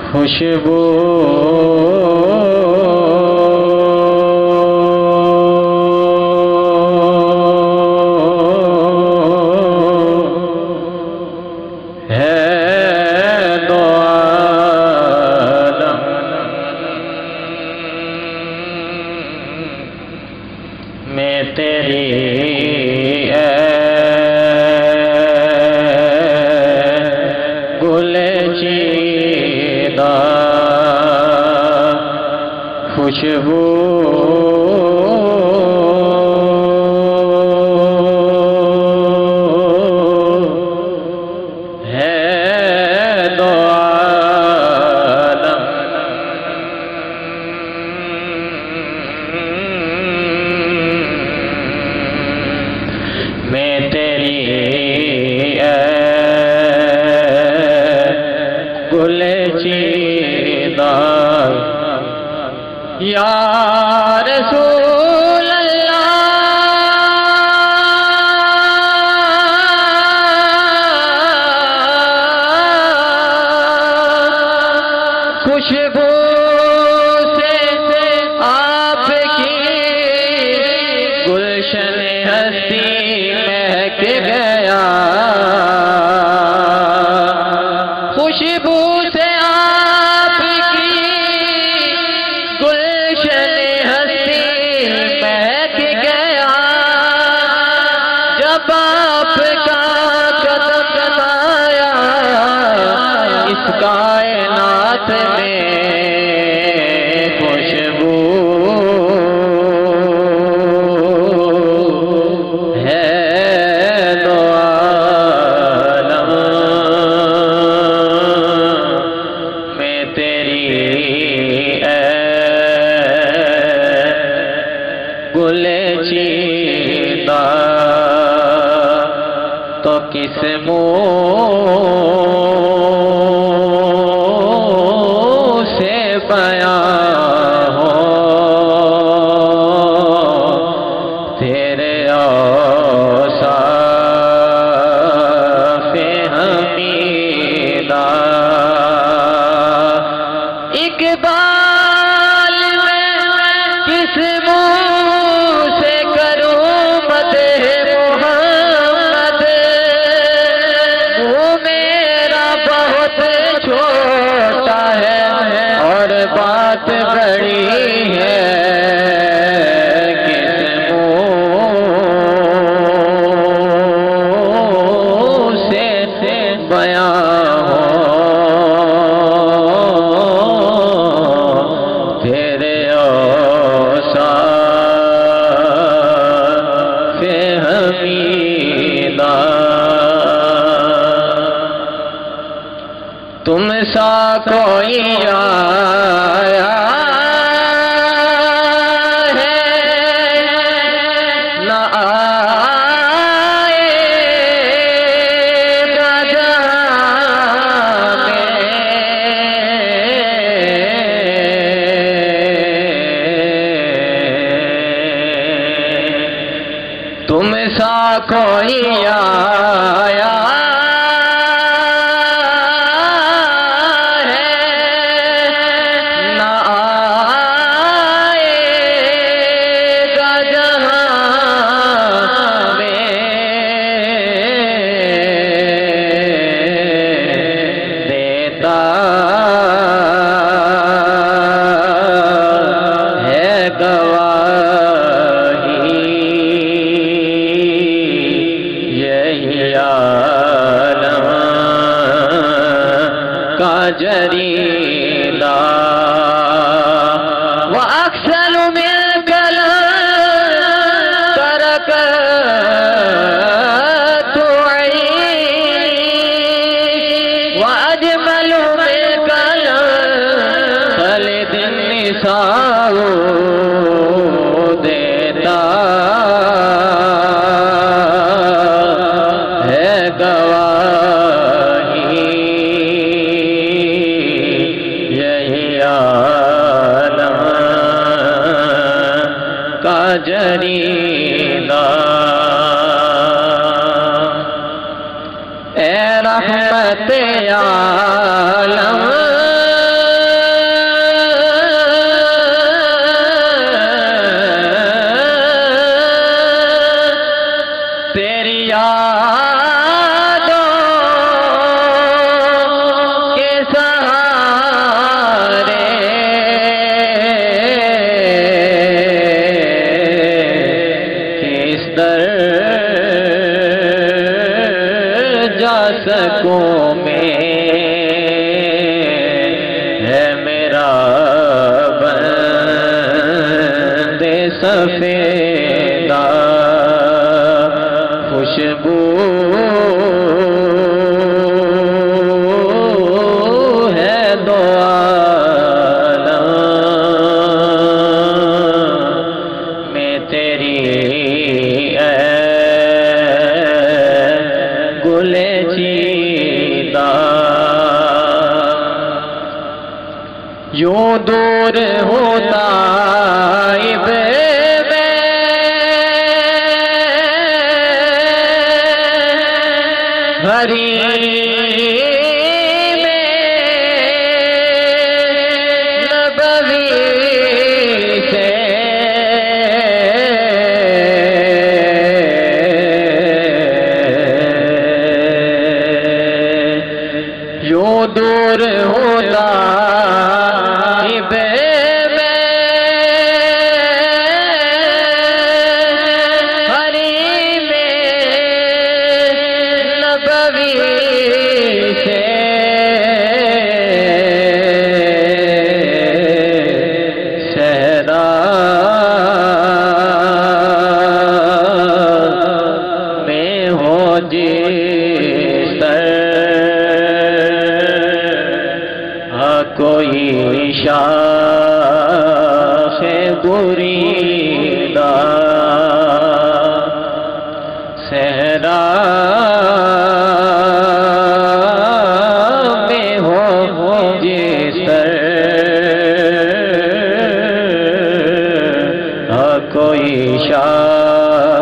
خوشبو میں تیری گل چیدہ خوشبو میں تیری گل چیدہ یا رسول اللہ خوشبو سے آپ کی گلشن ہستی مہک گیا خوشبو سے آپ کی گلشن ہستی مہک گیا جب آپ کا قدم آیا اس کائنات میں خوشبو گل چیدہ تو کس منہ سے بیان ہو تیرے اوصاف حمیدہ اقبال میں کس منہ سے کروں مدح محمد وہ میرا بہت چھوٹا ہے اور بات بڑی ہے کس منہ سے بیان ہو تیرے اوصاف حمیدہ تم سا کوئی آیا ہے نہ آئے گا جہاں میں تم سا کوئی آیا جریدہ وأحسن منك تركت عيني وأجمل منك تلد النساء دیتا ہے گواہی جریدہ اے رحمت عالم تیری یادوں کے سہارے کس در جا سکوں میں ہے میرا بند سفیدہ خوشبو ہے دو عالم میں تیری اے گل چیدہ یوں دور ہوتا ہری میں نبوی سے یوں دور ہوتا کوئی شاخ بریدہ صحرا میں ہو جس طرح کوئی شاخ